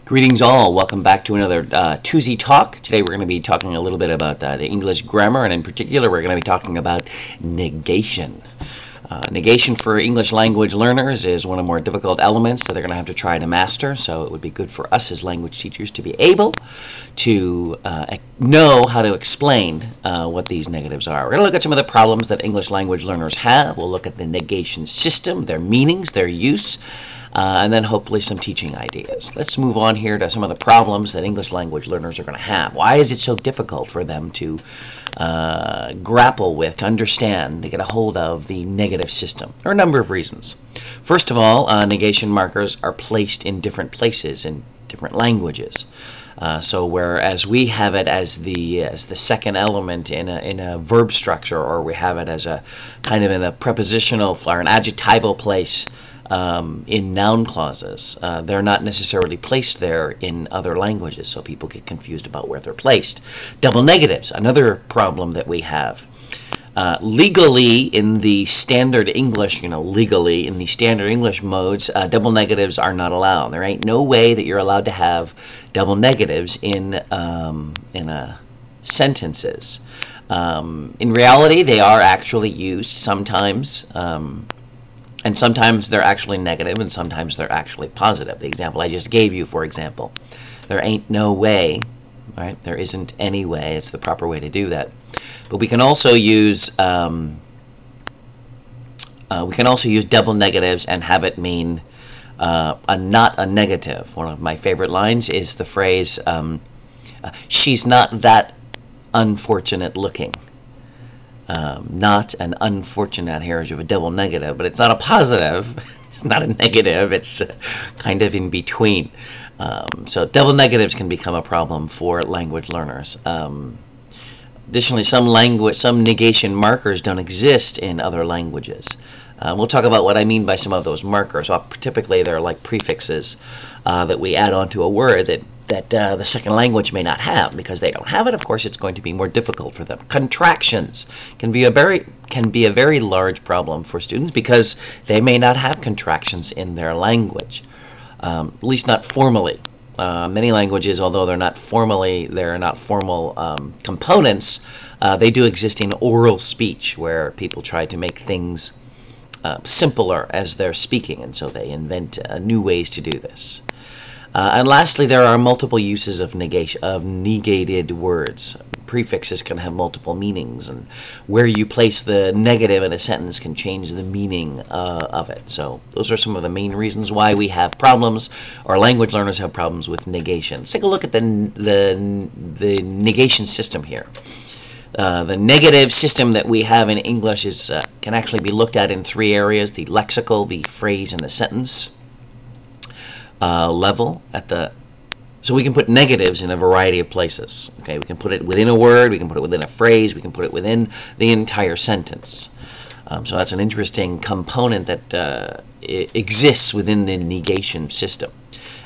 Greetings all. Welcome back to another Tuesday Talk. Today we're going to be talking a little bit about the English grammar, and in particular we're going to be talking about negation. Negation for English language learners is one of the more difficult elements that they're going to have to try to master, so it would be good for us as language teachers to be able to know how to explain what these negatives are. We're going to look at some of the problems that English language learners have. We'll look at the negation system, their meanings, their use, and then hopefully some teaching ideas. Let's move on here to some of the problems that English language learners are going to have. Why is it so difficult for them to grapple with, to understand, to get a hold of the negative system? There are a number of reasons. First of all, negation markers are placed in different places in different languages. So whereas we have it as the second element in a verb structure, or we have it as a kind of in a prepositional or an adjectival place in noun clauses, they're not necessarily placed there in other languages, so people get confused about where they're placed. Double negatives, another problem that we have. Legally, in the standard English, legally in the standard English modes, double negatives are not allowed. There ain't no way that you're allowed to have double negatives in sentences. In reality, they are actually used sometimes. And sometimes they're actually negative, and sometimes they're actually positive. The example I just gave you, for example, there ain't no way, right? There isn't any way. It's the proper way to do that. But we can also use double negatives and have it mean not a negative. One of my favorite lines is the phrase, "She's not that unfortunate looking." Not an unfortunate here is you have a double negative, but it's not a positive. It's not a negative. It's kind of in between. So double negatives can become a problem for language learners. Additionally, some negation markers don't exist in other languages. We'll talk about what I mean by some of those markers. Typically, they're like prefixes that we add onto a word that the second language may not have. Because they don't have it, of course, it's going to be more difficult for them. Contractions can be a very large problem for students because they may not have contractions in their language, at least not formally. Many languages, although they're not formal components, they do exist in oral speech, where people try to make things simpler as they're speaking, and so they invent new ways to do this. And lastly, there are multiple uses of negated words. Prefixes can have multiple meanings, and where you place the negative in a sentence can change the meaning of it. So those are some of the main reasons why we have problems, or language learners have problems with negation. Let's take a look at the negation system here. The negative system that we have in English can actually be looked at in three areas: the lexical, the phrase, and the sentence level. So we can put negatives in a variety of places. Okay, we can put it within a word, we can put it within a phrase, we can put it within the entire sentence. So that's an interesting component that exists within the negation system.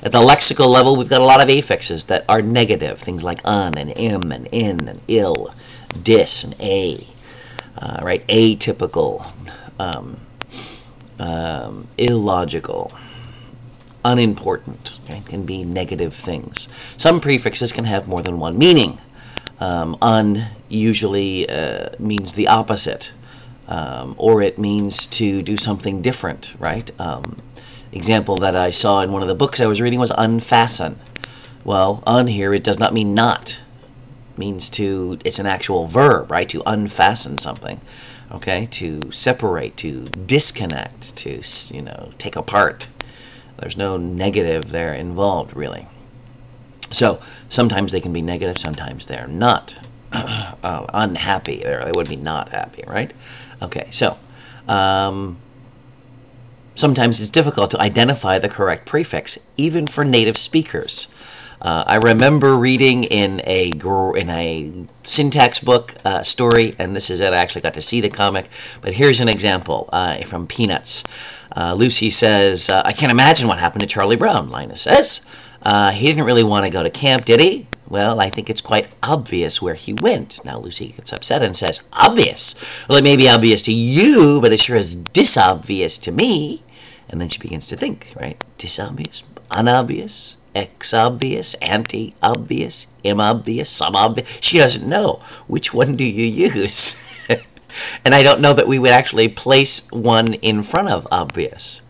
At the lexical level, we've got a lot of affixes that are negative, things like un and im and in and ill, dis and a, right? Atypical, illogical, unimportant, okay, can be negative things. Some prefixes can have more than one meaning. Un usually means the opposite, or it means to do something different, right? Example that I saw in one of the books I was reading was unfasten. Well, un here, it does not mean not. It means it's an actual verb, right? To unfasten something, okay? To separate, to disconnect, to, take apart. There's no negative there involved, really. So sometimes they can be negative, sometimes they're not unhappy. They would be not happy, right? Okay, so sometimes it's difficult to identify the correct prefix, even for native speakers. I remember reading in a syntax book story, and this is it. I actually got to see the comic, but here's an example from Peanuts. Lucy says, "I can't imagine what happened to Charlie Brown." Linus says, "He didn't really want to go to camp, did he?" "Well, I think it's quite obvious where he went." Now Lucy gets upset and says, "Obvious? Well, it may be obvious to you, but it sure is disobvious to me." And then she begins to think, right? Disobvious, unobvious, ex-obvious, anti-obvious, im-obvious, sub-obvious. She doesn't know. Which one do you use? And I don't know that we would actually place one in front of obvious.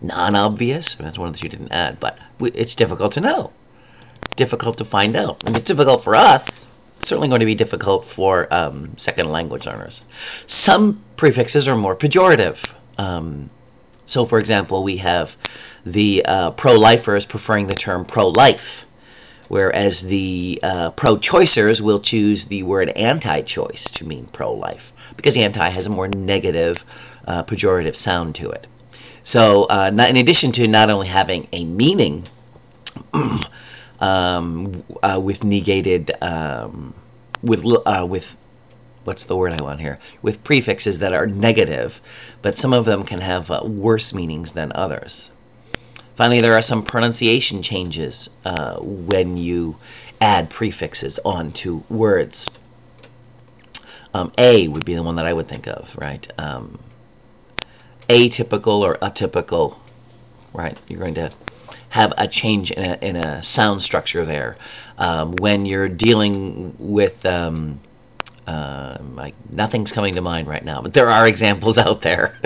Non-obvious, that's one that you didn't add, but it's difficult to know. Difficult to find out. And it's difficult for us. It's certainly going to be difficult for second language learners. Some prefixes are more pejorative. So, for example, we have the pro-lifers preferring the term pro-life, whereas the pro-choicers will choose the word anti-choice to mean pro-life, because anti has a more negative, pejorative sound to it. So, in addition to not only having a meaning with negated, with what's the word I want here? With prefixes that are negative, but some of them can have worse meanings than others. Finally, there are some pronunciation changes when you add prefixes onto words. A would be the one that I would think of, right? Atypical or atypical, right? You're going to have a change in a sound structure there. When you're dealing with like nothing's coming to mind right now, but there are examples out there.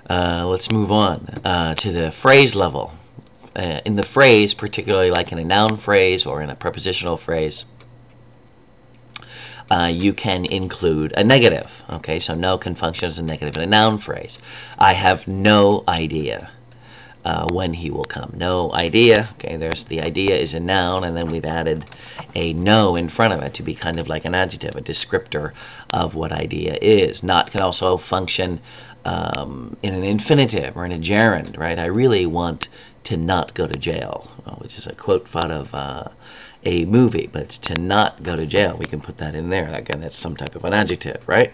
Let's move on to the phrase level. In the phrase, particularly like in a noun phrase or in a prepositional phrase, you can include a negative. Okay, so no can function as a negative in a noun phrase. I have no idea when he will come. No idea. Okay, there's the idea is a noun, and then we've added a no in front of it to be kind of like an adjective, a descriptor of what idea is. Not can also function in an infinitive or in a gerund, right? I really want to not go to jail, which is a quote out of a movie, but it's to not go to jail. We can put that in there. Again, that's some type of an adjective, right?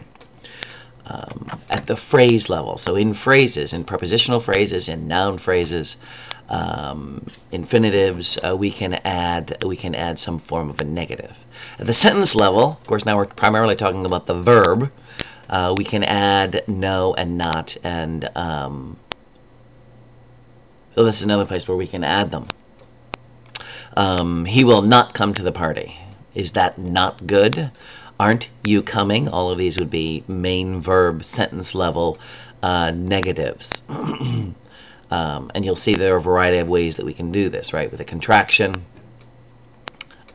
At the phrase level, so in phrases, in prepositional phrases, in noun phrases, infinitives, we can add some form of a negative. At the sentence level, of course, now we're primarily talking about the verb. We can add no and not, and so this is another place where we can add them. He will not come to the party. Is that not good? Aren't you coming? All of these would be main verb sentence level negatives. And you'll see there are a variety of ways that we can do this, right? With a contraction,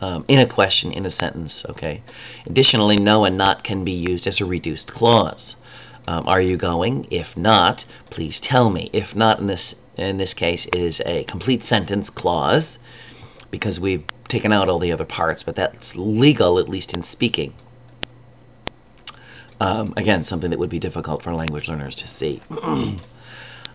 in a question, in a sentence, okay? Additionally, no and not can be used as a reduced clause. Are you going? If not, please tell me. If not, in this case, is a complete sentence clause, because we've taken out all the other parts, but that's legal, at least in speaking. Again, something that would be difficult for language learners to see.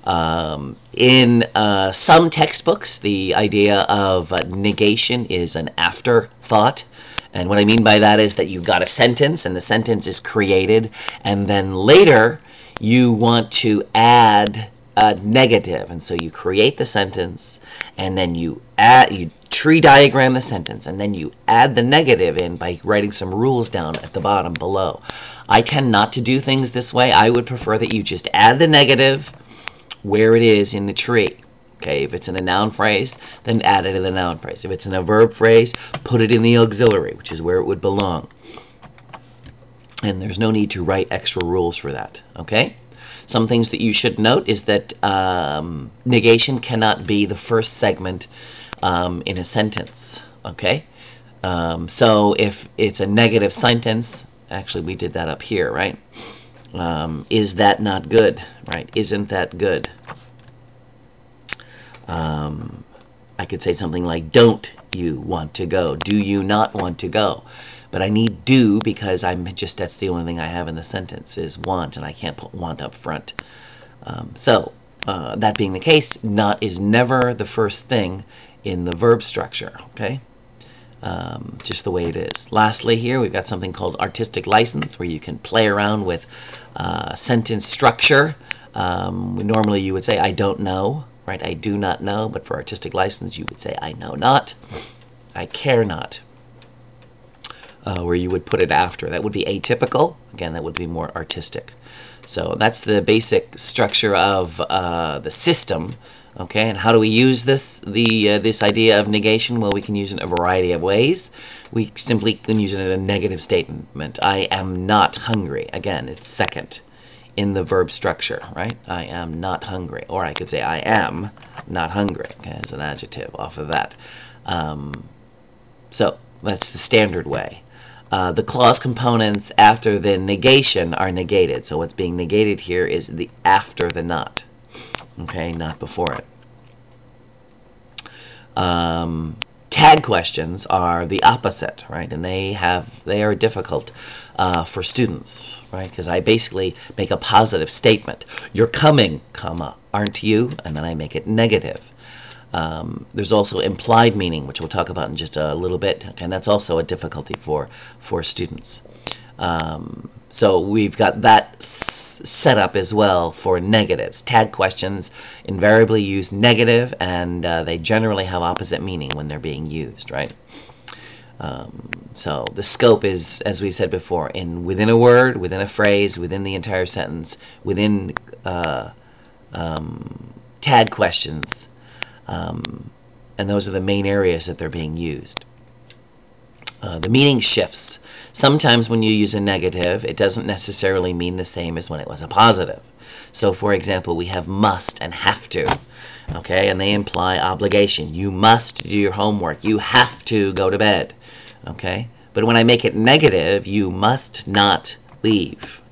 In some textbooks, the idea of negation is an afterthought. And what I mean by that is that you've got a sentence, and the sentence is created, and then later you want to add a negative. And so you create the sentence, and then you tree diagram the sentence, and then you add the negative in by writing some rules down at the bottom below. I tend not to do things this way. I would prefer that you just add the negative where it is in the tree. Okay, if it's in a noun phrase, then add it in the noun phrase. If it's in a verb phrase, put it in the auxiliary, which is where it would belong. And there's no need to write extra rules for that. Okay? Some things that you should note is that negation cannot be the first segment in a sentence. Okay? So if it's a negative sentence, actually we did that up here, right? Is that not good? Right? Isn't that good? I could say something like, don't you want to go? Do you not want to go? But I need do because that's the only thing I have in the sentence is want, and I can't put want up front. That being the case, not is never the first thing in the verb structure, okay? Just the way it is. Lastly here, we've got something called artistic license, where you can play around with sentence structure. Normally you would say, I don't know, right? I do not know, but for artistic license you would say, I know not, I care not. where you would put it after. That would be atypical. Again, that would be more artistic. So that's the basic structure of the system. Okay, and how do we use this idea of negation? Well, we can use it in a variety of ways. We simply can use it in a negative statement. I am not hungry. Again, it's second in the verb structure, right? I am not hungry. Or I could say I am not hungry, okay, as an adjective off of that. So that's the standard way. The clause components after the negation are negated. So what's being negated here is the after the not. Okay, not before it. Tag questions are the opposite, right? And they are difficult for students, right? Because I basically make a positive statement. You're coming, comma, aren't you? And then I make it negative. There's also implied meaning, which we'll talk about in just a little bit, and that's also a difficulty for students. So we've got that set up as well for negatives. Tag questions invariably use negative, and they generally have opposite meaning when they're being used, right? So the scope is, as we've said before, within a word, within a phrase, within the entire sentence, within tag questions. And those are the main areas that they're being used. The meaning shifts. Sometimes when you use a negative, it doesn't necessarily mean the same as when it was a positive. So, for example, we have must and have to, okay, and they imply obligation. You must do your homework. You have to go to bed, okay? But when I make it negative, you must not leave.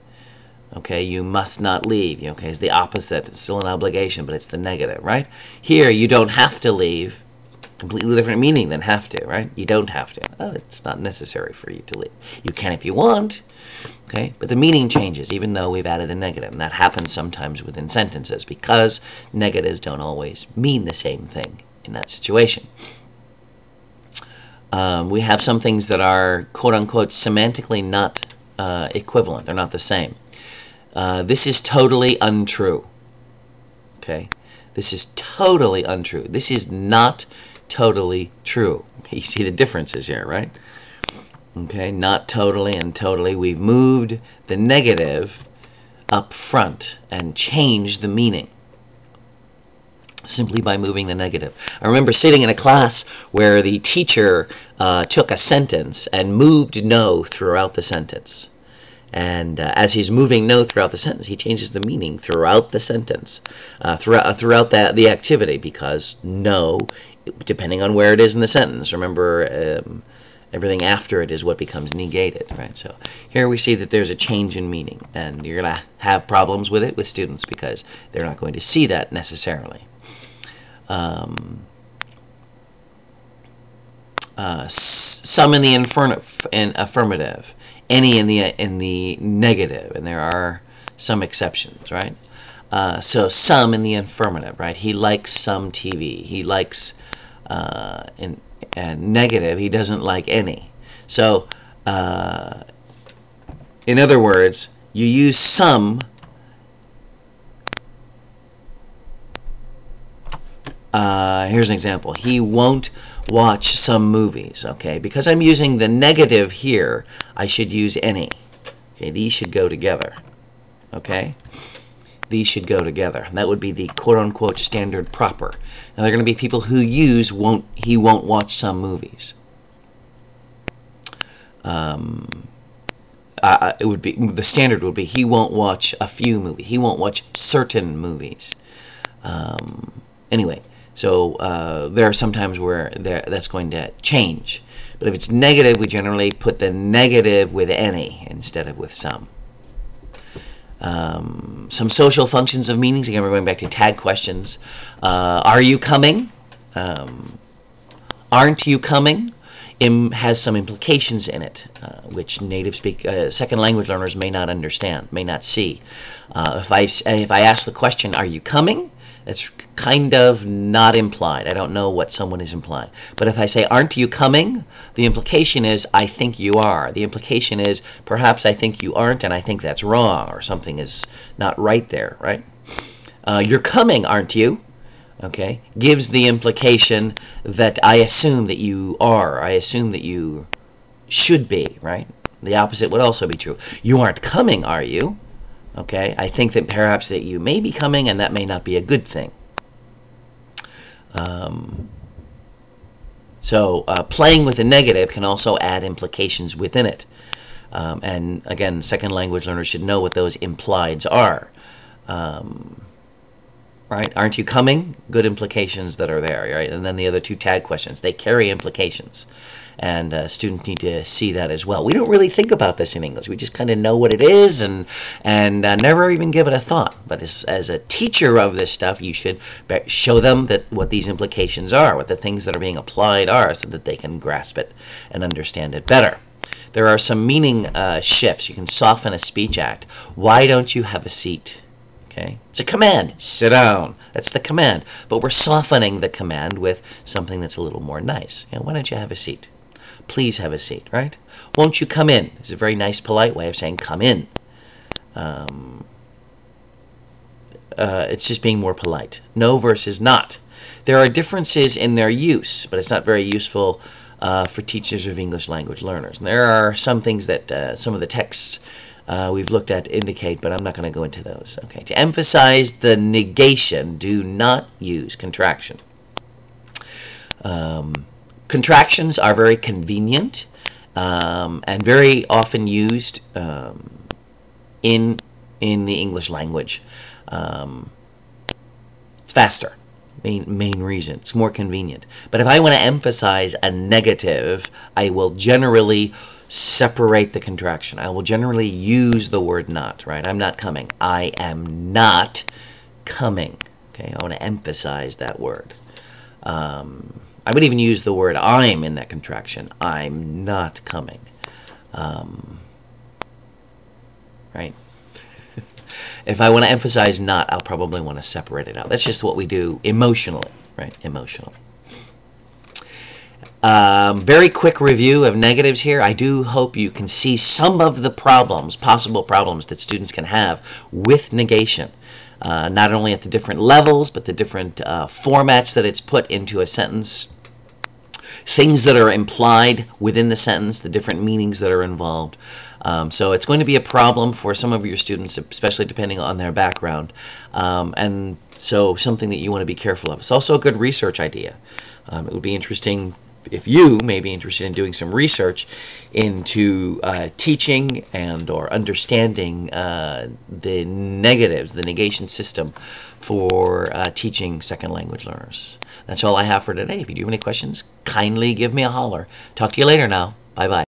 Okay, you must not leave. Okay, it's the opposite. It's still an obligation, but it's the negative, right? Here, you don't have to leave. Completely different meaning than have to, right? You don't have to. Oh, it's not necessary for you to leave. You can if you want, okay? But the meaning changes, even though we've added a negative. And that happens sometimes within sentences because negatives don't always mean the same thing in that situation. We have some things that are, quote-unquote, semantically not equivalent. They're not the same. This is totally untrue. Okay? This is totally untrue. This is not totally true. Okay, you see the differences here, right? Okay, not totally and totally. We've moved the negative up front and changed the meaning simply by moving the negative. I remember sitting in a class where the teacher took a sentence and moved no throughout the sentence. And as he's moving no throughout the sentence, he changes the meaning throughout the sentence, throughout the activity, because no, depending on where it is in the sentence, remember, everything after it is what becomes negated, right? So here we see that there's a change in meaning, and you're going to have problems with it with students because they're not going to see that necessarily. Some in the affirmative. Any in the negative, and there are some exceptions, right? So some in the affirmative, right? He likes some TV. He likes and negative. He doesn't like any. So in other words, you use some. Here's an example. He won't watch some movies, okay? Because I'm using the negative here, I should use any. Okay, these should go together, okay? These should go together. That would be the quote-unquote standard proper. Now, there are going to be people who use he won't watch some movies. It would be, the standard would be he won't watch a few movies. He won't watch certain movies. Anyway, so there are some times where that's going to change. But if it's negative, we generally put the negative with any instead of with some. Some social functions of meanings. Again, we're going back to tag questions. Are you coming? Aren't you coming? Has some implications in it, which second language learners may not understand, may not see. If I ask the question, are you coming? It's kind of not implied. I don't know what someone is implying. But if I say, aren't you coming? The implication is, I think you are. The implication is, perhaps I think you aren't, and I think that's wrong, or something is not right there, right? You're coming, aren't you? Okay, gives the implication that I assume that you are. I assume that you should be, right? The opposite would also be true. You aren't coming, are you? Okay, I think that perhaps that you may be coming, and that may not be a good thing. So playing with the negative can also add implications within it. And again, second language learners should know what those implieds are. Right? Aren't you coming? Good implications that are there, right? And then the other two tag questions, they carry implications. And students need to see that as well. We don't really think about this in English. We just kind of know what it is and never even give it a thought. But as a teacher of this stuff, you should show them that what these implications are, what the things that are being applied are, so that they can grasp it and understand it better. There are some meaning shifts. You can soften a speech act. Why don't you have a seat? Okay, it's a command. Sit down. That's the command. But we're softening the command with something that's a little more nice. You know, why don't you have a seat? Please have a seat, right? Won't you come in? It's a very nice, polite way of saying come in. It's just being more polite. No versus not. There are differences in their use, but it's not very useful for teachers of English language learners. And there are some things that some of the texts we've looked at indicate, but I'm not going to go into those. Okay, to emphasize the negation, do not use contraction. Contractions are very convenient and very often used in the English language. It's faster. Main reason. It's more convenient. But if I want to emphasize a negative, I will generally separate the contraction. I will generally use the word not, right? I'm not coming. I am not coming. Okay, I want to emphasize that word. I would even use the word I'm in that contraction. I'm not coming. Right? If I want to emphasize not, I'll probably want to separate it out. That's just what we do emotionally, right? Emotional. Very quick review of negatives here. I do hope you can see some of the problems, possible problems that students can have with negation. Not only at the different levels, but the different formats that it's put into a sentence. Things that are implied within the sentence, the different meanings that are involved. So it's going to be a problem for some of your students, especially depending on their background. And so something that you want to be careful of. It's also a good research idea. It would be interesting if you may be interested in doing some research into teaching and or understanding the negatives, the negation system for teaching second language learners. That's all I have for today. If you do have any questions, kindly give me a holler. Talk to you later now. Bye-bye.